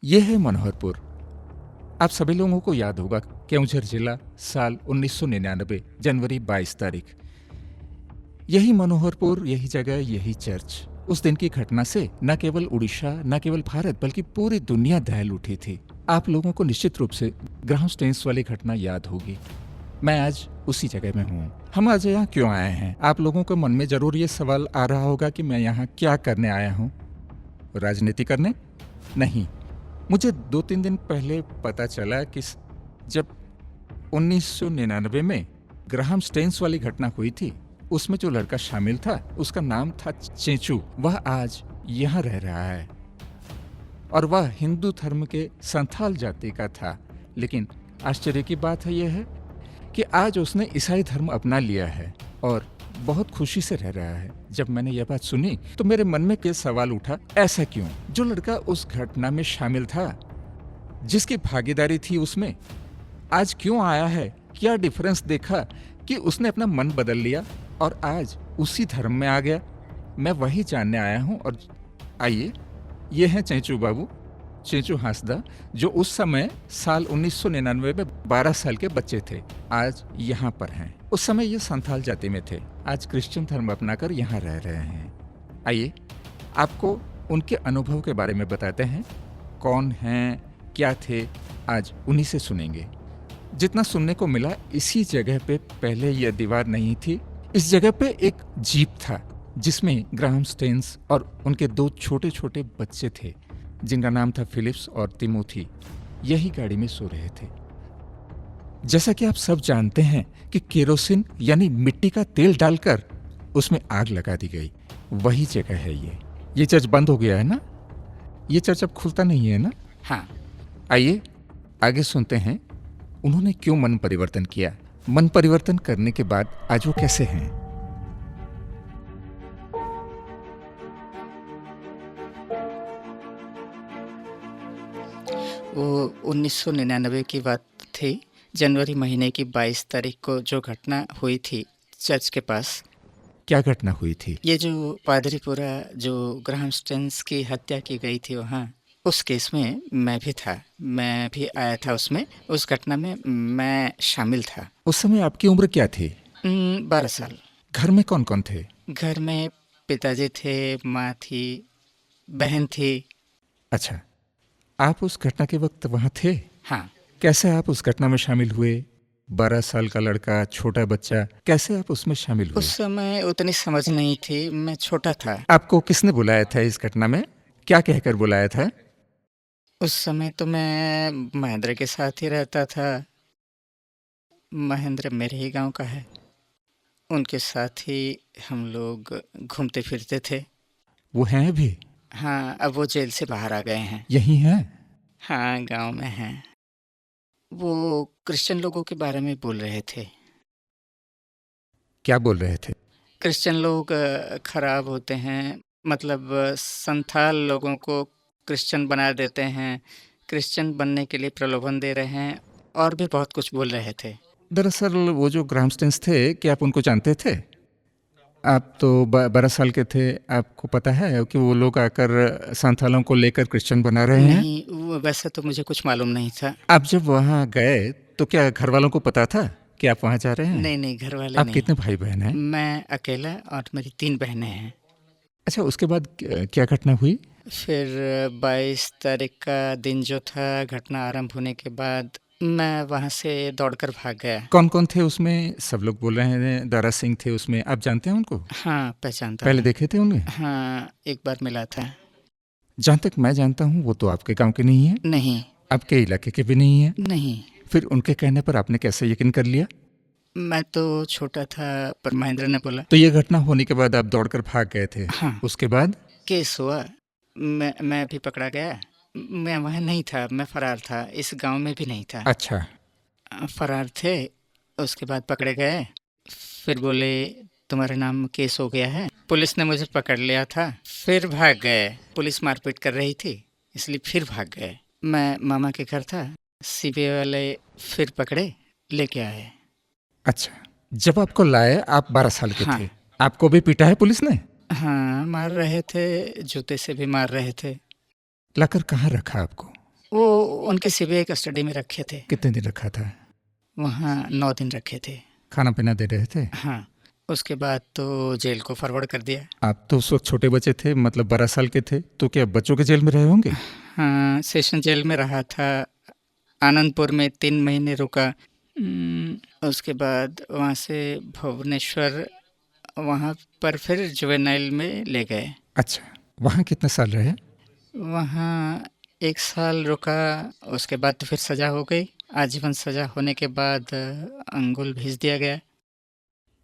ये है मनोहरपुर। आप सभी लोगों को याद होगा, केवंझर जिला, साल 1999, जनवरी 22 तारीख। यही मनोहरपुर, यही जगह, यही चर्च। उस दिन की घटना से न केवल उड़ीसा, न केवल भारत, बल्कि पूरी दुनिया दहल उठी थी। आप लोगों को निश्चित रूप से ग्राहम स्टेन्स वाली घटना याद होगी। मैं आज उसी जगह में हूँ। हम आज यहाँ क्यों आए हैं? आप लोगों के मन में जरूर ये सवाल आ रहा होगा कि मैं यहाँ क्या करने आया हूँ। राजनीति करने? नहीं। मुझे 2-3 दिन पहले पता चला कि जब 1999 में ग्राहम स्टेन्स वाली घटना हुई थी, उसमें जो लड़का शामिल था उसका नाम था चेंचू। वह आज यहाँ रह रहा है और वह हिंदू धर्म के संथाल जाति का था। लेकिन आश्चर्य की बात यह है कि आज उसने ईसाई धर्म अपना लिया है और बहुत खुशी से रह रहा है। जब मैंने यह बात सुनी तो मेरे मन में कई सवाल उठा। ऐसा क्यों? जो लड़का उस घटना में शामिल था, जिसकी भागीदारी थी उसमें, आज क्यों आया है? क्या डिफरेंस देखा कि उसने अपना मन बदल लिया और आज उसी धर्म में आ गया? मैं वही जानने आया हूँ। और आइए, ये हैं चेंचू बाबू, चेंचू हांसदा, जो उस समय साल 1999 में 12 साल के बच्चे थे। आज यहाँ पर हैं। उस समय ये संथाल जाति में थे, आज क्रिश्चियन धर्म अपनाकर यहाँ रह रहे हैं। आइए, आपको उनके अनुभव के बारे में बताते हैं। कौन हैं, क्या थे, आज उन्हीं से सुनेंगे। जितना सुनने को मिला, इसी जगह पे पहले यह दीवार नहीं थी। इस जगह पे एक जीप था जिसमें ग्राहम स्टेन्स और उनके 2 छोटे छोटे बच्चे थे, जिनका नाम था फिलिप्स और तिमोथी। यही गाड़ी में सो रहे थे। जैसा कि आप सब जानते हैं कि केरोसिन यानी मिट्टी का तेल डालकर उसमें आग लगा दी गई। वही जगह है ये चर्च बंद हो गया है ना? ये चर्च अब खुलता नहीं है ना? हाँ। आइए आगे सुनते हैं उन्होंने क्यों मन परिवर्तन किया। मन परिवर्तन करने के बाद आज वो कैसे हैं। वो 1999 की बात थी। जनवरी महीने की 22 तारीख को जो घटना हुई थी चर्च के पास। क्या घटना हुई थी? ये जो पादरीपुरा जो ग्राहम स्टेन्स की हत्या की गई थी वहाँ, उस केस में मैं भी था। मैं भी आया था उसमें। उस घटना में मैं शामिल था। उस समय आपकी उम्र क्या थी? 12 साल। घर में कौन कौन थे? घर में पिताजी थे, माँ थी, बहन थी। अच्छा, आप उस घटना के वक्त वहाँ थे? हाँ। कैसे आप उस घटना में शामिल हुए? 12 साल का लड़का, छोटा बच्चा, कैसे आप उसमें शामिल हुए? उस समय उतनी समझ नहीं थी, मैं छोटा था। आपको किसने बुलाया था इस घटना में? क्या कहकर बुलाया था? उस समय तो मैं महेंद्र के साथ ही रहता था। महेंद्र मेरे ही गांव का है। उनके साथ ही हम लोग घूमते फिरते थे। वो हैं अभी? हाँ, अब वो जेल से बाहर आ गए हैं। यही हैं? हाँ, गांव में हैं। वो क्रिश्चियन लोगों के बारे में बोल रहे थे। क्या बोल रहे थे? क्रिश्चियन लोग खराब होते हैं, मतलब संथाल लोगों को क्रिश्चियन बना देते हैं, क्रिश्चियन बनने के लिए प्रलोभन दे रहे हैं और भी बहुत कुछ बोल रहे थे। दरअसल वो जो ग्राहम स्टेन्स थे, क्या आप उनको जानते थे? आप तो 12 साल के थे। आपको पता है कि वो लोग आकर संथालों को लेकर क्रिश्चियन बना रहे हैं? नहीं, वैसे तो मुझे कुछ मालूम नहीं था। आप जब वहाँ गए तो क्या घर वालों को पता था कि आप वहाँ जा रहे हैं? नहीं, घर वाले आप नहीं। कितने भाई बहन हैं? मैं अकेला और मेरी 3 बहनें हैं। अच्छा, उसके बाद क्या घटना हुई? फिर 22 तारीख का दिन जो था, घटना आरंभ होने के बाद मैं वहाँ से दौड़कर भाग गया। कौन कौन थे उसमें? सब लोग बोल रहे हैं दारा सिंह थे उसमें। आप जानते हैं उनको? हाँ, पहचानता पहले हूँ। देखे थे उन्हें? हाँ, एक बार मिला था। जहाँ तक मैं जानता हूँ वो तो आपके गांव के नहीं है। नहीं। आपके इलाके के भी नहीं है। नहीं। फिर उनके कहने पर आपने कैसे यकीन कर लिया? मैं तो छोटा था, पर महेंद्र ने बोला। तो ये घटना होने के बाद आप दौड़कर भाग गए थे? हाँ। उसके बाद केस हुआ, मैं भी पकड़ा गया। मैं वहाँ नहीं था, मैं फरार था, इस गांव में भी नहीं था। अच्छा। फरार थे। उसके बाद पकड़े गए। फिर बोले तुम्हारे नाम केस हो गया है। पुलिस ने मुझे पकड़ लिया था, फिर भाग गए। पुलिस मारपीट कर रही थी, इसलिए फिर भाग गए। मैं मामा के घर था, सीबीआई वाले फिर पकड़े, लेके आए। अच्छा, जब आपको लाए आप 12 साल के हाँ। थे। आपको भी पीटा है पुलिस ने? हाँ, मार रहे थे, जूते से भी मार रहे थे। लाकर कहाँ रखा आपको? उनके सीबीआई कस्टडी में रखे थे। कितने दिन रखा था? वहाँ 9 दिन रखे थे। खाना पीना दे रहे थे? हाँ, उसके बाद तो जेल को फॉरवर्ड कर दिया। आप तो उस वक्त छोटे बच्चे थे, मतलब 12 साल के थे, तो क्या बच्चों के जेल में रहे होंगे? हाँ, सेशन जेल में रहा था। आनंदपुर में 3 महीने रुका। उसके बाद वहाँ से भुवनेश्वर, वहाँ पर फिर जुवेनाइल में ले गए। अच्छा, वहाँ कितने साल रहे? वहाँ 1 साल रुका। उसके बाद तो फिर सज़ा हो गई। आजीवन सज़ा होने के बाद अंगुल भेज दिया गया।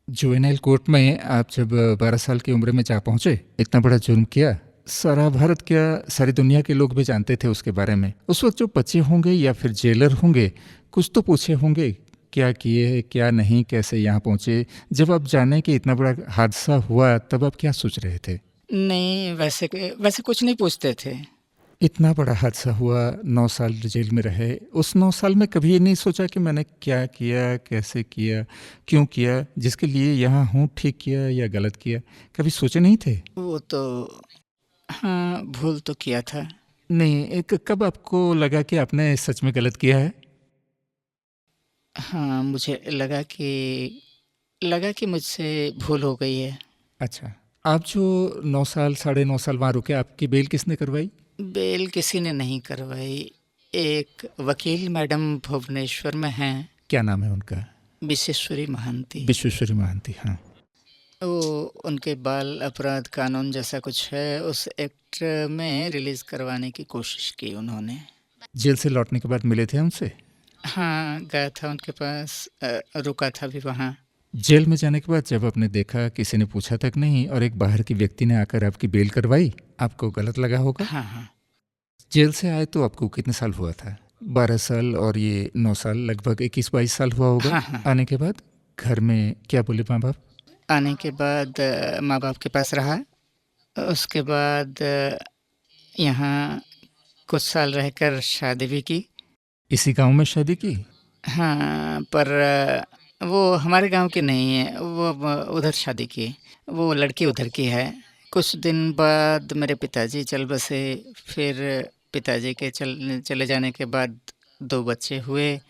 जुवेनाइल कोर्ट में आप जब 12 साल की उम्र में जा पहुँचे, इतना बड़ा जुर्म किया, सारा भारत क्या सारी दुनिया के लोग भी जानते थे उसके बारे में। उस वक्त जो बच्चे होंगे या फिर जेलर होंगे, कुछ तो पूछे होंगे, क्या किए क्या नहीं, कैसे यहाँ पहुँचे। जब आप जाने कि इतना बड़ा हादसा हुआ, तब आप क्या सोच रहे थे? नहीं, वैसे कुछ नहीं पूछते थे। इतना बड़ा हादसा हुआ, 9 साल जेल में रहे, उस 9 साल में कभी ये नहीं सोचा कि मैंने क्या किया, कैसे किया, क्यों किया, जिसके लिए यहाँ हूँ, ठीक किया या गलत किया, कभी सोचे नहीं थे? वो तो हाँ, भूल तो किया था। नहीं, एक कब आपको लगा कि आपने सच में गलत किया है? हाँ, मुझे लगा कि मुझसे भूल हो गई है। अच्छा, आप जो 9 साल, साढ़े 9 साल वहाँ रुके, आपकी बेल किसने करवाई? बेल किसी ने नहीं करवाई। एक वकील मैडम भुवनेश्वर में हैं, क्या नाम है उनका? विशेश्वरी महांती। विश्वेश्वरी महांती, हाँ। वो उनके बाल अपराध कानून जैसा कुछ है, उस एक्ट में रिलीज करवाने की कोशिश की उन्होंने। जेल से लौटने के बाद मिले थे उनसे? हाँ, गया था उनके पास, रुका था भी वहाँ। जेल में जाने के बाद जब आपने देखा, किसी ने पूछा तक नहीं और एक बाहर की व्यक्ति ने आकर आपकी बेल करवाई, आपको गलत लगा होगा? हाँ हाँ। जेल से आए तो आपको कितने साल हुआ था? 12 साल और ये 9 साल, लगभग 21-22 साल हुआ होगा। हाँ हाँ। आने के बाद घर में क्या बोले माँ बाप? आने के बाद माँ बाप के पास रहा। उसके बाद यहाँ कुछ साल रहकर शादी भी की। इसी गांव में शादी की? हाँ, पर वो हमारे गांव की नहीं है, वो उधर शादी की। वो लड़की उधर की है। कुछ दिन बाद मेरे पिताजी चल बसे। फिर पिताजी के चले जाने के बाद 2 बच्चे हुए।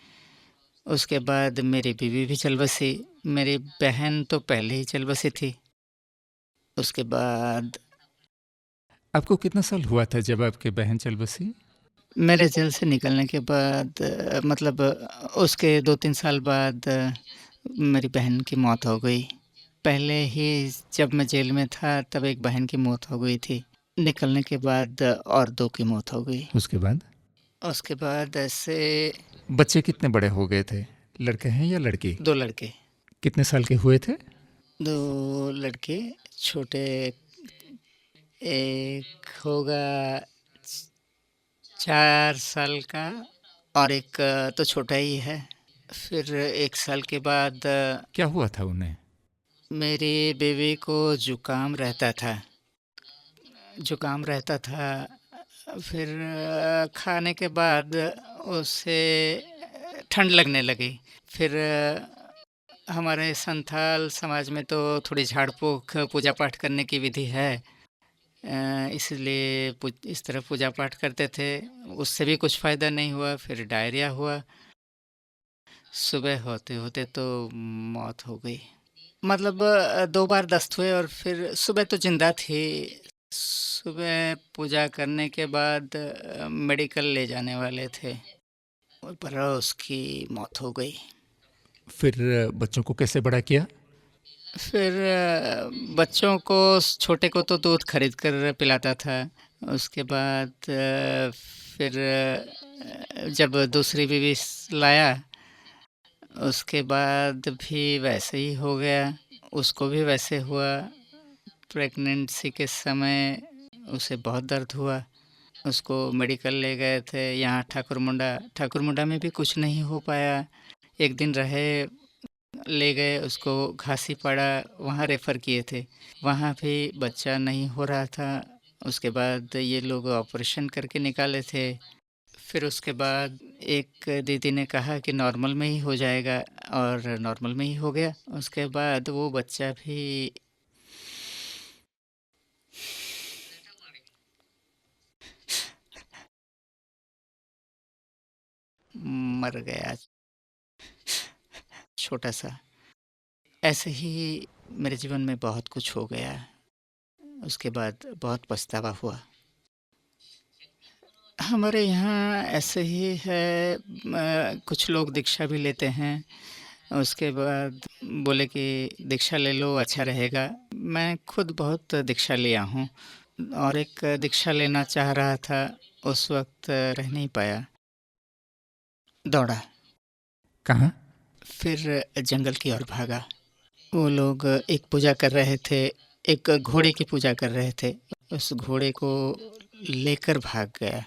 उसके बाद मेरी बीवी भी चल बसी। मेरी बहन तो पहले ही चल बसी थी। उसके बाद आपको कितना साल हुआ था जब आपकी बहन चल बसी? मेरे जेल से निकलने के बाद मतलब उसके 2-3 साल बाद मेरी बहन की मौत हो गई। पहले ही जब मैं जेल में था तब एक बहन की मौत हो गई थी। निकलने के बाद और 2 की मौत हो गई। उसके बाद उसके बाद ऐसे बच्चे कितने बड़े हो गए थे? लड़के हैं या लड़की? 2 लड़के। कितने साल के हुए थे? 2 लड़के छोटे, एक होगा 4 साल का और एक तो छोटा ही है। फिर 1 साल के बाद क्या हुआ था उन्हें? मेरी बीवी को ज़ुकाम रहता था। फिर खाने के बाद उसे ठंड लगने लगी। फिर हमारे संथाल समाज में तो थोड़ी झाड़-फूँक पूजा-पाठ करने की विधि है। इसलिए इस तरह पूजा-पाठ करते थे। उससे भी कुछ फ़ायदा नहीं हुआ। फिर डायरिया हुआ। सुबह होते-होते तो मौत हो गई। मतलब 2 बार दस्त हुए और फिर सुबह तो ज़िंदा थी। सुबह पूजा करने के बाद मेडिकल ले जाने वाले थे, पर उसकी मौत हो गई। फिर बच्चों को कैसे बड़ा किया? फिर बच्चों को, छोटे को तो दूध खरीद कर पिलाता था। उसके बाद फिर जब दूसरी बीवी लाया, उसके बाद भी वैसे ही हो गया। उसको भी वैसे हुआ। प्रेगनेंसी के समय उसे बहुत दर्द हुआ। उसको मेडिकल ले गए थे यहाँ ठाकुरमुंडा में भी कुछ नहीं हो पाया। एक दिन रहे, ले गए उसको घासी पड़ा, वहाँ रेफ़र किए थे। वहाँ भी बच्चा नहीं हो रहा था। उसके बाद ये लोग ऑपरेशन करके निकाले थे। फिर उसके बाद एक दीदी ने कहा कि नॉर्मल में ही हो जाएगा, और नॉर्मल में ही हो गया। उसके बाद वो बच्चा भी मर गया, छोटा सा। ऐसे ही मेरे जीवन में बहुत कुछ हो गया। उसके बाद बहुत पछतावा हुआ। हमारे यहाँ ऐसे ही है, कुछ लोग दीक्षा भी लेते हैं। उसके बाद बोले कि दीक्षा ले लो, अच्छा रहेगा। मैं खुद बहुत दीक्षा लिया हूँ और एक दीक्षा लेना चाह रहा था, उस वक्त रह नहीं पाया, दौड़ा, कहाँ? फिर जंगल की ओर भागा। वो लोग एक पूजा कर रहे थे, एक घोड़े की पूजा कर रहे थे। उस घोड़े को लेकर भाग गया।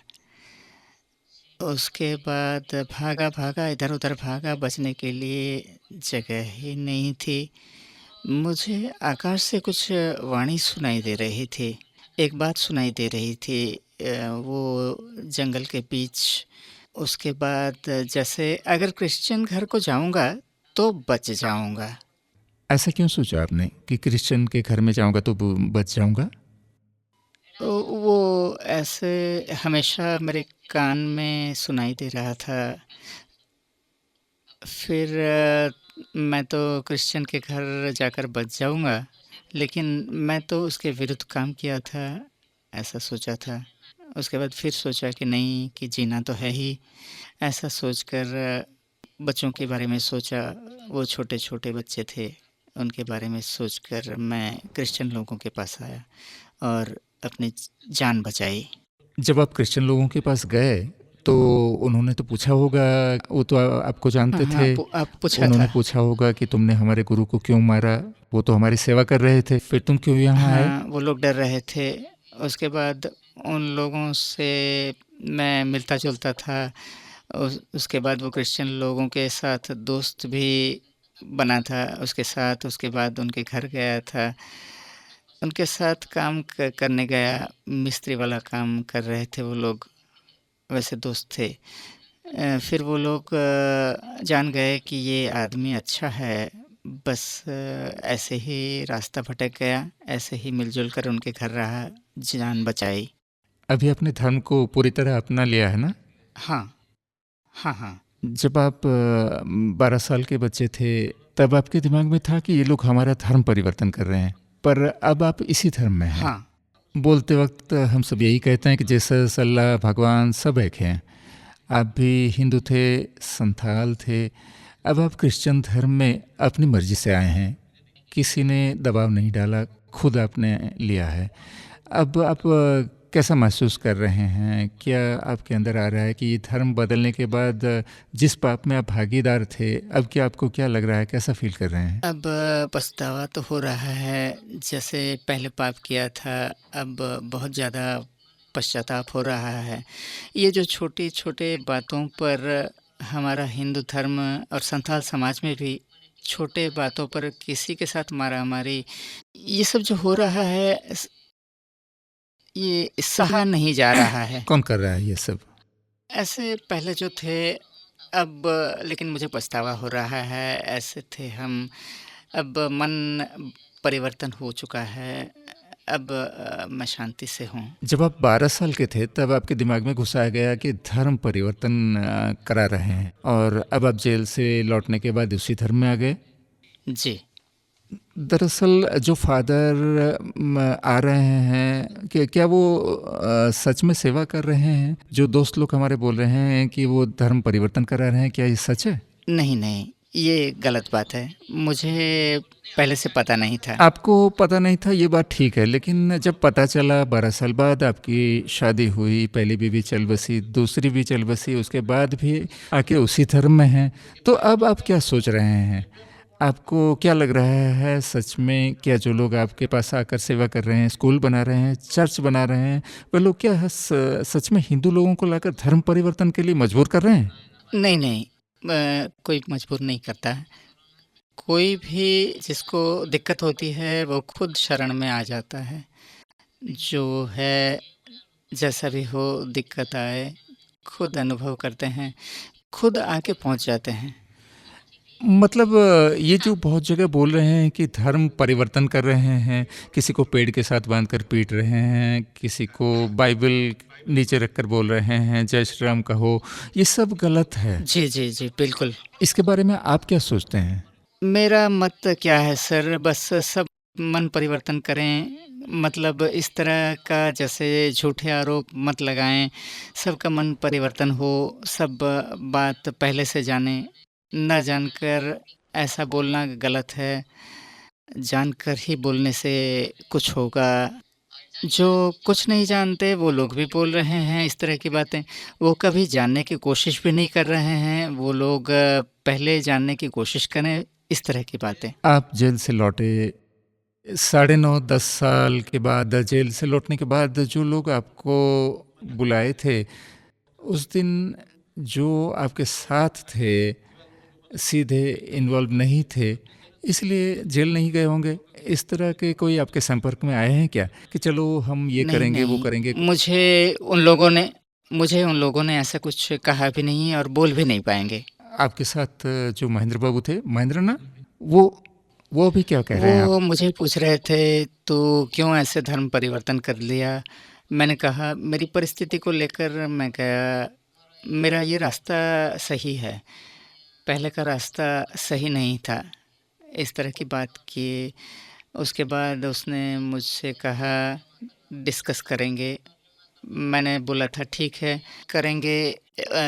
उसके बाद भागा भागा, इधर उधर भागा, बचने के लिए जगह ही नहीं थी। मुझे आकाश से कुछ वाणी सुनाई दे रही थी, एक बात सुनाई दे रही थी, वो जंगल के बीच। उसके बाद जैसे अगर क्रिश्चियन घर को जाऊंगा तो बच जाऊंगा। ऐसा क्यों सोचा आपने कि क्रिश्चियन के घर में जाऊंगा तो बच जाऊंगा? वो ऐसे हमेशा मेरे कान में सुनाई दे रहा था। फिर मैं तो क्रिश्चियन के घर जाकर बच जाऊंगा, लेकिन मैं तो उसके विरुद्ध काम किया था, ऐसा सोचा था। उसके बाद फिर सोचा कि नहीं, कि जीना तो है ही। ऐसा सोचकर बच्चों के बारे में सोचा। वो छोटे छोटे बच्चे थे, उनके बारे में सोचकर मैं क्रिश्चियन लोगों के पास आया और अपनी जान बचाई। जब आप क्रिश्चियन लोगों के पास गए तो उन्होंने तो पूछा होगा, वो तो आपको हाँ जानते हाँ, थे, आप पूछा उन्होंने था। पूछा होगा कि तुमने हमारे गुरु को क्यों मारा, वो तो हमारी सेवा कर रहे थे, फिर तुम क्यों यहाँ आए? हाँ, वो लोग डर रहे थे। उसके बाद उन लोगों से मैं मिलता जुलता था। उसके बाद वो क्रिश्चियन लोगों के साथ दोस्त भी बना था उसके साथ। उसके बाद उनके घर गया था, उनके साथ काम करने गया। मिस्त्री वाला काम कर रहे थे वो लोग, वैसे दोस्त थे। फिर वो लोग जान गए कि ये आदमी अच्छा है। बस ऐसे ही रास्ता भटक गया, ऐसे ही मिलजुल कर उनके घर रहा, जान बचाई। अभी अपने धर्म को पूरी तरह अपना लिया है ना? हाँ, हाँ, हाँ, जब आप 12 साल के बच्चे थे तब आपके दिमाग में था कि ये लोग हमारा धर्म परिवर्तन कर रहे हैं, पर अब आप इसी धर्म में हैं। हाँ। बोलते वक्त हम सब यही कहते हैं कि जीसस, अल्लाह, भगवान सब एक हैं। आप भी हिंदू थे, संथाल थे, अब आप क्रिश्चियन धर्म में अपनी मर्जी से आए हैं, किसी ने दबाव नहीं डाला, खुद आपने लिया है। अब आप कैसा महसूस कर रहे हैं? क्या आपके अंदर आ रहा है कि ये धर्म बदलने के बाद जिस पाप में आप भागीदार थे, अब क्या आपको क्या लग रहा है, कैसा फील कर रहे हैं? अब पछतावा तो हो रहा है, जैसे पहले पाप किया था, अब बहुत ज़्यादा पश्चाताप हो रहा है। ये जो छोटी-छोटे बातों पर हमारा हिंदू धर्म और संथाल समाज में भी छोटे बातों पर किसी के साथ मारा-मारी, ये सब जो हो रहा है, ये सहा नहीं जा रहा है। कौन कर रहा है ये सब? ऐसे पहले जो थे, अब लेकिन मुझे पछतावा हो रहा है। ऐसे थे हम, अब मन परिवर्तन हो चुका है। अब मैं शांति से हूँ। जब आप 12 साल के थे तब आपके दिमाग में घुसाया गया कि धर्म परिवर्तन करा रहे हैं, और अब आप जेल से लौटने के बाद उसी धर्म में आ गए। जी। दरअसल जो फादर आ रहे हैं, क्या वो सच में सेवा कर रहे हैं? जो दोस्त लोग हमारे बोल रहे हैं कि वो धर्म परिवर्तन करा रहे हैं, क्या ये सच है? नहीं, नहीं, ये गलत बात है। मुझे पहले से पता नहीं था। आपको पता नहीं था, ये बात ठीक है, लेकिन जब पता चला 12 साल बाद आपकी शादी हुई, पहली बीवी चल बसी, दूसरी भी चल बसी, उसके बाद भी आके उसी धर्म में हैं, तो अब आप क्या सोच रहे हैं? आपको क्या लग रहा है सच में? क्या जो लोग आपके पास आकर सेवा कर रहे हैं, स्कूल बना रहे हैं, चर्च बना रहे हैं, वे लोग क्या सच में हिंदू लोगों को लाकर धर्म परिवर्तन के लिए मजबूर कर रहे हैं? नहीं, नहीं, कोई मजबूर नहीं करता है। कोई भी जिसको दिक्कत होती है, वो खुद शरण में आ जाता है। जो है, जैसा भी हो, दिक्कत आए, खुद अनुभव करते हैं, खुद आके पहुँच जाते हैं। मतलब ये जो बहुत जगह बोल रहे हैं कि धर्म परिवर्तन कर रहे हैं, किसी को पेड़ के साथ बांधकर पीट रहे हैं, किसी को बाइबल नीचे रखकर बोल रहे हैं जय श्री राम कहो, ये सब गलत है। जी जी जी बिल्कुल। इसके बारे में आप क्या सोचते हैं? मेरा मत क्या है सर, बस सब मन परिवर्तन करें। मतलब इस तरह का जैसे झूठे आरोप मत लगाएं, सबका मन परिवर्तन हो, सब बात पहले से जानें। न जानकर ऐसा बोलना गलत है, जानकर ही बोलने से कुछ होगा। जो कुछ नहीं जानते वो लोग भी बोल रहे हैं इस तरह की बातें, वो कभी जानने की कोशिश भी नहीं कर रहे हैं, वो लोग पहले जानने की कोशिश करें इस तरह की बातें। आप जेल से लौटे, 9.5-10 साल के बाद जेल से लौटने के बाद जो लोग आपको बुलाए थे, उस दिन जो आपके साथ थे, सीधे इन्वॉल्व नहीं थे, इसलिए जेल नहीं गए होंगे। इस तरह के कोई आपके संपर्क में आए हैं क्या कि चलो हम ये नहीं करेंगे, वो नहीं, करेंगे? मुझे उन लोगों ने ऐसा कुछ कहा भी नहीं और बोल भी नहीं पाएंगे। आपके साथ जो महेंद्र बाबू थे, महेंद्र ना, वो भी क्या कह रहे हैं? वो मुझे पूछ रहे थे तो क्यों ऐसे धर्म परिवर्तन कर लिया। मैंने कहा मेरी परिस्थिति को लेकर मैं कहा मेरा ये रास्ता सही है, पहले का रास्ता सही नहीं था। इस तरह की बात की। उसके बाद उसने मुझसे कहा डिस्कस करेंगे। मैंने बोला था ठीक है करेंगे,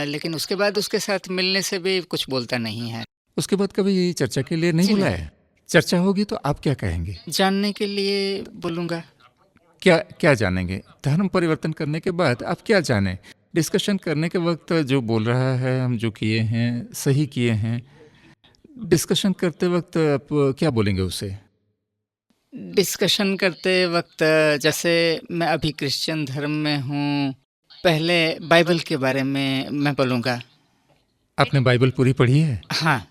लेकिन उसके बाद उसके साथ मिलने से भी कुछ बोलता नहीं है। उसके बाद कभी चर्चा के लिए नहीं जी नहीं, बुलाया? चर्चा होगी तो आप क्या कहेंगे? जानने के लिए बोलूँगा। क्या क्या जानेंगे? धर्म परिवर्तन करने के बाद आप क्या जानें? डिस्कशन करने के वक्त जो बोल रहा है, हम जो किए हैं, सही किए हैं। डिस्कशन करते वक्त आप क्या बोलेंगे उसे? डिस्कशन करते वक्त जैसे मैं अभी क्रिश्चियन धर्म में हूँ, पहले बाइबल के बारे में मैं बोलूँगा। आपने बाइबल पूरी पढ़ी है? हाँ,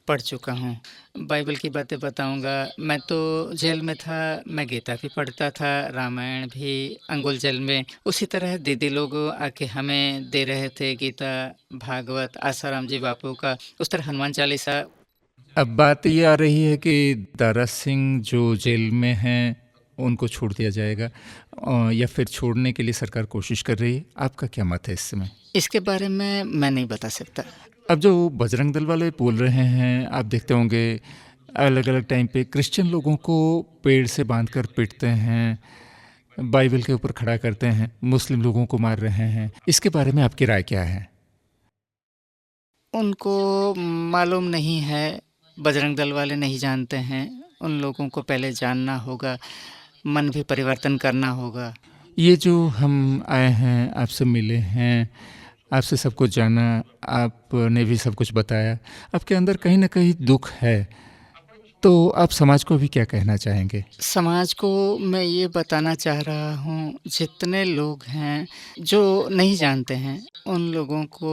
पढ़ चुका हूँ। बाइबल की बातें बताऊँगा। मैं तो जेल में था, मैं गीता भी पढ़ता था, रामायण भी अंगुल जेल में। उसी तरह दीदी लोग आके हमें दे रहे थे गीता, भागवत, आसाराम जी बापू का, उस तरह हनुमान चालीसा। अब बात ये आ रही है कि दारा सिंह जो जेल में हैं, उनको छोड़ दिया जाएगा या फिर छोड़ने के लिए सरकार कोशिश कर रही है। आपका क्या मत है इस समय? इसके बारे में मैं नहीं बता सकता। अब जो बजरंग दल वाले बोल रहे हैं, आप देखते होंगे अलग अलग टाइम पे क्रिश्चियन लोगों को पेड़ से बांधकर पीटते हैं, बाइबल के ऊपर खड़ा करते हैं, मुस्लिम लोगों को मार रहे हैं। इसके बारे में आपकी राय क्या है? उनको मालूम नहीं है, बजरंग दल वाले नहीं जानते हैं। उन लोगों को पहले जानना होगा, मन भी परिवर्तन करना होगा। ये जो हम आए हैं, आपसे मिले हैं, आपसे सब कुछ जाना, आपने भी सब कुछ बताया, आपके अंदर कहीं ना कहीं दुख है, तो आप समाज को भी क्या कहना चाहेंगे? समाज को मैं ये बताना चाह रहा हूँ, जितने लोग हैं जो नहीं जानते हैं, उन लोगों को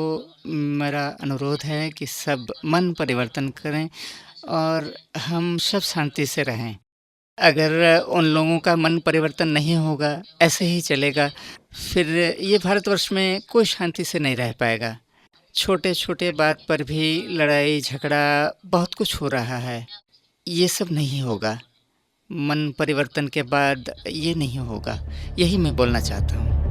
मेरा अनुरोध है कि सब मन परिवर्तन करें और हम सब शांति से रहें। अगर उन लोगों का मन परिवर्तन नहीं होगा, ऐसे ही चलेगा, फिर ये भारतवर्ष में कोई शांति से नहीं रह पाएगा। छोटे-छोटे बात पर भी लड़ाई झगड़ा बहुत कुछ हो रहा है। ये सब नहीं होगा। मन परिवर्तन के बाद ये नहीं होगा। यही मैं बोलना चाहता हूँ।